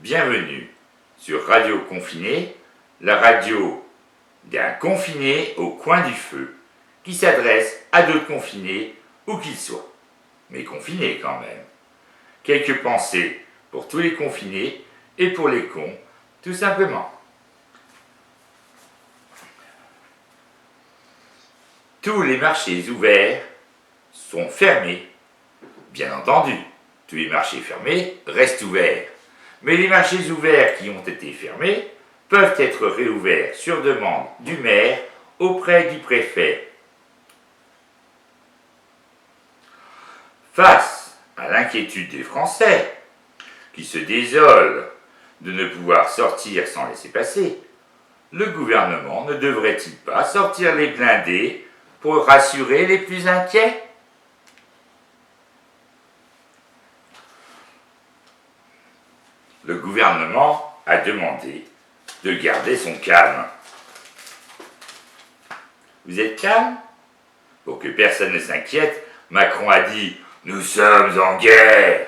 Bienvenue sur Radio Confiné, la radio d'un confiné au coin du feu, qui s'adresse à d'autres confinés, où qu'ils soient, mais confinés quand même. Quelques pensées pour tous les confinés et pour les cons, tout simplement. Tous les marchés ouverts sont fermés. Bien entendu, tous les marchés fermés restent ouverts. Mais les marchés ouverts qui ont été fermés peuvent être réouverts sur demande du maire auprès du préfet. Face à l'inquiétude des Français, qui se désolent de ne pouvoir sortir sans laisser-passer, le gouvernement ne devrait-il pas sortir les blindés pour rassurer les plus inquiets ? Le gouvernement a demandé de garder son calme. Vous êtes calme ? Pour que personne ne s'inquiète, Macron a dit « Nous sommes en guerre !»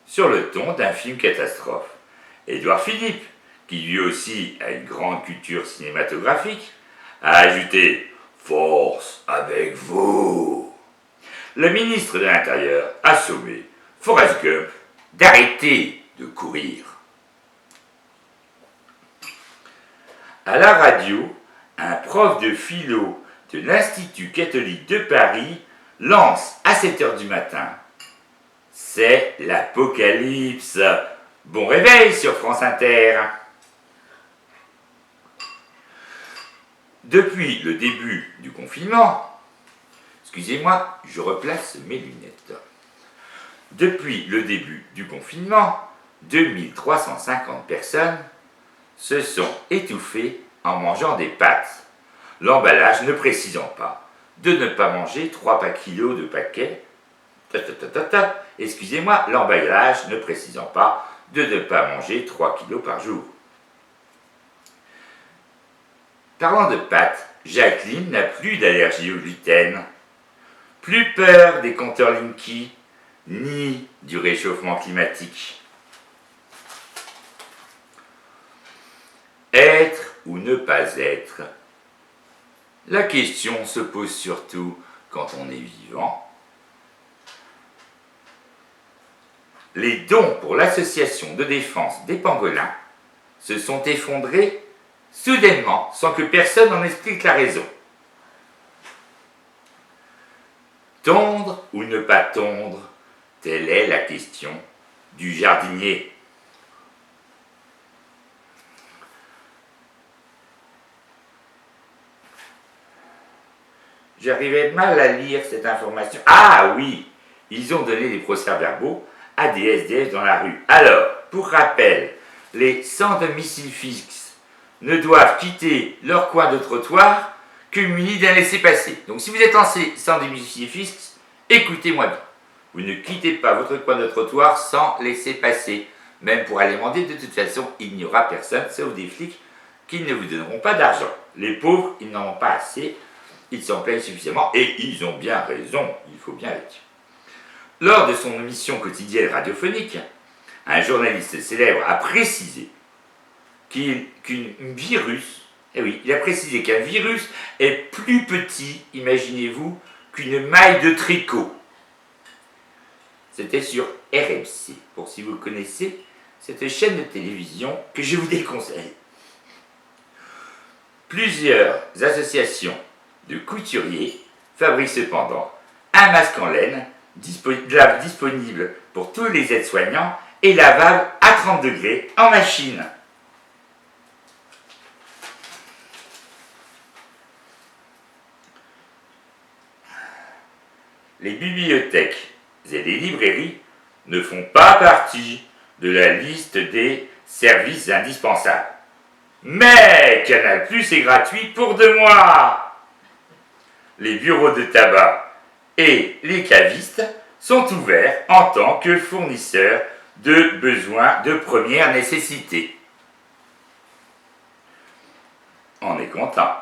sur le ton d'un film catastrophe. Édouard Philippe, qui lui aussi a une grande culture cinématographique, a ajouté « Force avec vous !» Le ministre de l'Intérieur a sommé Forrest Gump d'arrêter de courir. À la radio, un prof de philo de l'Institut catholique de Paris lance à 7h du matin « C'est l'apocalypse !» Bon réveil sur France Inter. Depuis le début du confinement, excusez-moi, je replace mes lunettes. Depuis le début du confinement, 2350 personnes se sont étouffées en mangeant des pâtes. L'emballage ne précisant pas de ne pas manger 3 kilos de paquets. Excusez-moi, l'emballage ne précisant pas de ne pas manger 3 kilos par jour. Parlant de pâtes, Jacqueline n'a plus d'allergie au gluten. Plus peur des compteurs Linky, ni du réchauffement climatique. Être ou ne pas être? La question se pose surtout quand on est vivant. Les dons pour l'association de défense des pangolins se sont effondrés soudainement sans que personne n'en explique la raison. Tondre ou ne pas tondre, telle est la question du jardinier. J'arrivais mal à lire cette information. Ah oui, ils ont donné des procès-verbaux à des SDF dans la rue. Alors, pour rappel, les sans domicile fixe ne doivent quitter leur coin de trottoir que munis d'un laissez-passer. Donc si vous êtes sans domicile fixe, écoutez-moi bien. Vous ne quittez pas votre coin de trottoir sans laisser-passer. Même pour aller demander, de toute façon, il n'y aura personne, sauf des flics, qui ne vous donneront pas d'argent. Les pauvres, ils n'en ont pas assez. Ils s'en plaignent suffisamment et ils ont bien raison, il faut bien le dire. Lors de son émission quotidienne radiophonique, un journaliste célèbre a précisé qu'un virus est plus petit, imaginez-vous, qu'une maille de tricot. C'était sur RMC, pour si vous connaissez cette chaîne de télévision que je vous déconseille. Plusieurs associations de couturiers fabriquent cependant un masque en laine disponible pour tous les aides-soignants et lavable à 30 degrés en machine. Les bibliothèques et les librairies ne font pas partie de la liste des services indispensables. Mais Canal+ est gratuit pour 2 mois. Les bureaux de tabac et les cavistes sont ouverts en tant que fournisseurs de besoins de première nécessité. On est content.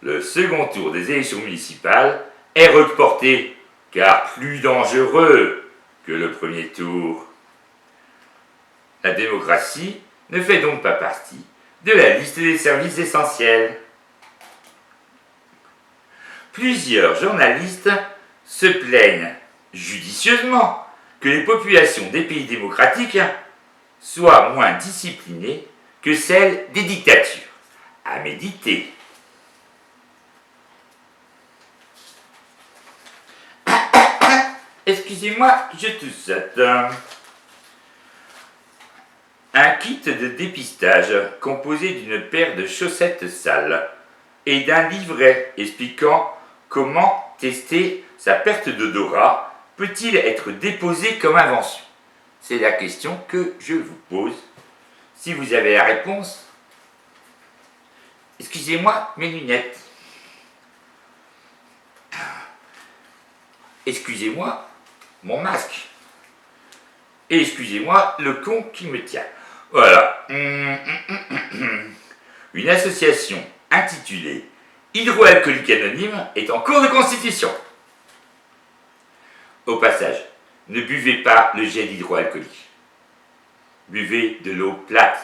Le second tour des élections municipales est reporté, car plus dangereux que le premier tour. La démocratie ne fait donc pas partie de la liste des services essentiels. Plusieurs journalistes se plaignent judicieusement que les populations des pays démocratiques soient moins disciplinées que celles des dictatures. À méditer. Excusez-moi, je tousse. Un kit de dépistage composé d'une paire de chaussettes sales et d'un livret expliquant comment tester sa perte d'odorat peut-il être déposé comme invention? C'est la question que je vous pose. Si vous avez la réponse, excusez-moi, mes lunettes. Excusez-moi, mon masque. Et excusez-moi, le con qui me tient. Voilà. Une association intitulée Hydroalcoolique Anonyme est en cours de constitution. Au passage, ne buvez pas le gel hydroalcoolique. Buvez de l'eau plate.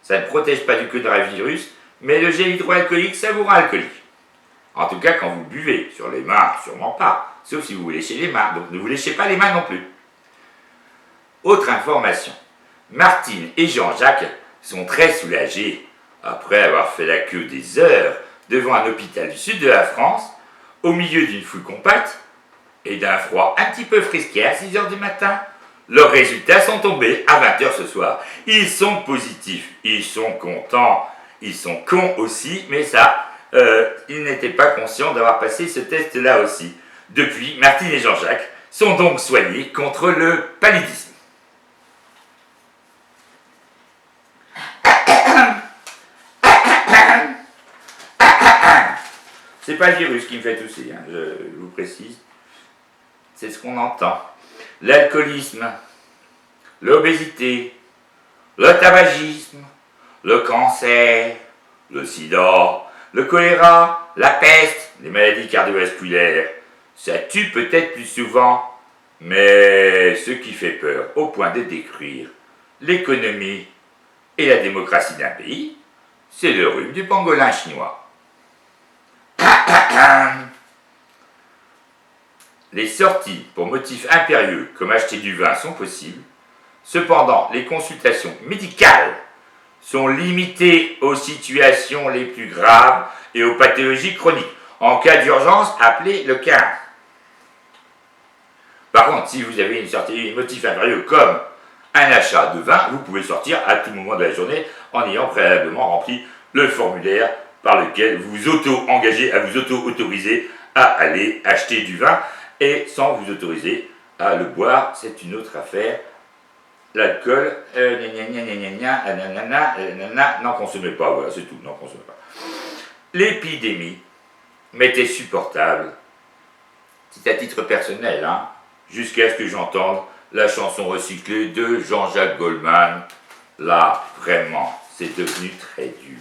Ça ne protège pas du coronavirus, mais le gel hydroalcoolique, ça vous rend alcoolique. En tout cas, quand vous buvez, sur les mains, sûrement pas, sauf si vous vous léchez les mains, donc ne vous léchez pas les mains non plus. Autre information, Martine et Jean-Jacques sont très soulagés après avoir fait la queue des heures devant un hôpital du sud de la France, au milieu d'une foule compacte et d'un froid un petit peu frisqué à 6h du matin. Leurs résultats sont tombés à 20h ce soir. Ils sont positifs, ils sont contents, ils sont cons aussi, mais ça, ils n'étaient pas conscients d'avoir passé ce test-là aussi. Depuis, Martine et Jean-Jacques sont donc soignés contre le paludisme. C'est pas le virus qui me fait tousser, hein, je vous précise. C'est ce qu'on entend. L'alcoolisme, l'obésité, le tabagisme, le cancer, le sida, le choléra, la peste, les maladies cardiovasculaires. Ça tue peut-être plus souvent, mais ce qui fait peur au point de détruire l'économie et la démocratie d'un pays, c'est le rhume du pangolin chinois. Les sorties pour motifs impérieux comme acheter du vin sont possibles. Cependant, les consultations médicales sont limitées aux situations les plus graves et aux pathologies chroniques. En cas d'urgence, appelez le 15. Par contre, si vous avez une sortie, un motif impérieux comme un achat de vin, vous pouvez sortir à tout moment de la journée en ayant préalablement rempli le formulaire par lequel vous vous auto-engagez à vous auto-autoriser à aller acheter du vin et sans vous autoriser à le boire, c'est une autre affaire. L'alcool, n'en consommez pas, voilà, c'est tout, n'en consommez pas. L'épidémie m'était supportable, c'est à titre personnel, hein, jusqu'à ce que j'entende la chanson recyclée de Jean-Jacques Goldman. Là, vraiment, c'est devenu très dur.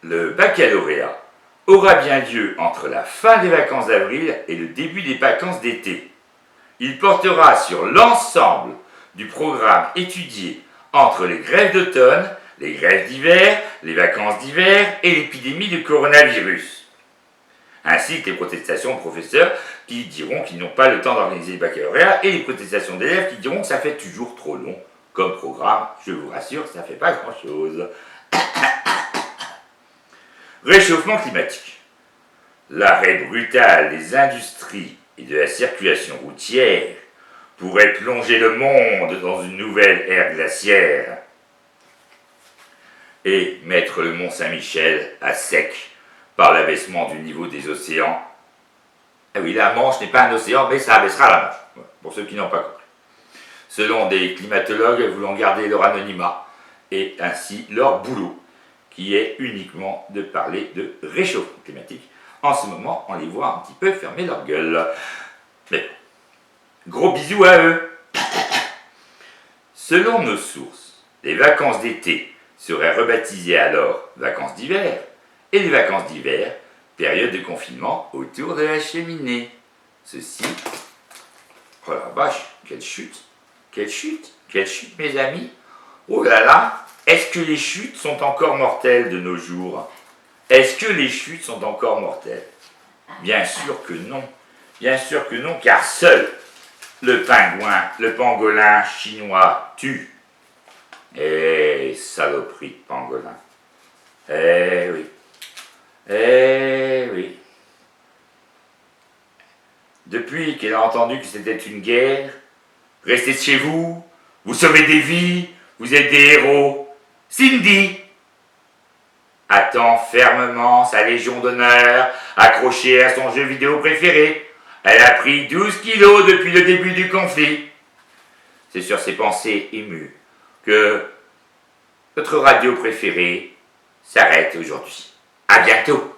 Le baccalauréat aura bien lieu entre la fin des vacances d'avril et le début des vacances d'été. Il portera sur l'ensemble du programme étudié entre les grèves d'automne, les grèves d'hiver, les vacances d'hiver et l'épidémie de coronavirus. Ainsi que les protestations de professeurs qui diront qu'ils n'ont pas le temps d'organiser le baccalauréat et les protestations d'élèves qui diront que ça fait toujours trop long comme programme. Je vous rassure, ça ne fait pas grand-chose. Réchauffement climatique. L'arrêt brutal des industries et de la circulation routière pourrait plonger le monde dans une nouvelle ère glaciaire et mettre le mont Saint-Michel à sec par l'abaissement du niveau des océans. Ah oui, la Manche n'est pas un océan, mais ça abaissera la Manche, pour ceux qui n'ont pas compris. Selon des climatologues voulant garder leur anonymat et ainsi leur boulot, qui est uniquement de parler de réchauffement climatique. En ce moment, on les voit un petit peu fermer leur gueule. Mais gros bisous à eux. Selon nos sources, les vacances d'été seraient rebaptisées alors vacances d'hiver, et les vacances d'hiver, période de confinement autour de la cheminée. Ceci, oh la vache, quelle chute, Quelle chute, mes amis? Oh là là, est-ce que les chutes sont encore mortelles de nos jours? Est-ce que les chutes sont encore mortelles? Bien sûr que non. Bien sûr que non, car seul le pangolin chinois tue. Eh, saloperie de pangolin. Eh oui. Eh oui. Depuis qu'elle a entendu que c'était une guerre, restez chez vous, vous sauvez des vies, vous êtes des héros. Cindy attend fermement sa légion d'honneur accrochée à son jeu vidéo préféré. Elle a pris 12 kilos depuis le début du conflit. C'est sur ces pensées émues que notre radio préférée s'arrête aujourd'hui. À bientôt.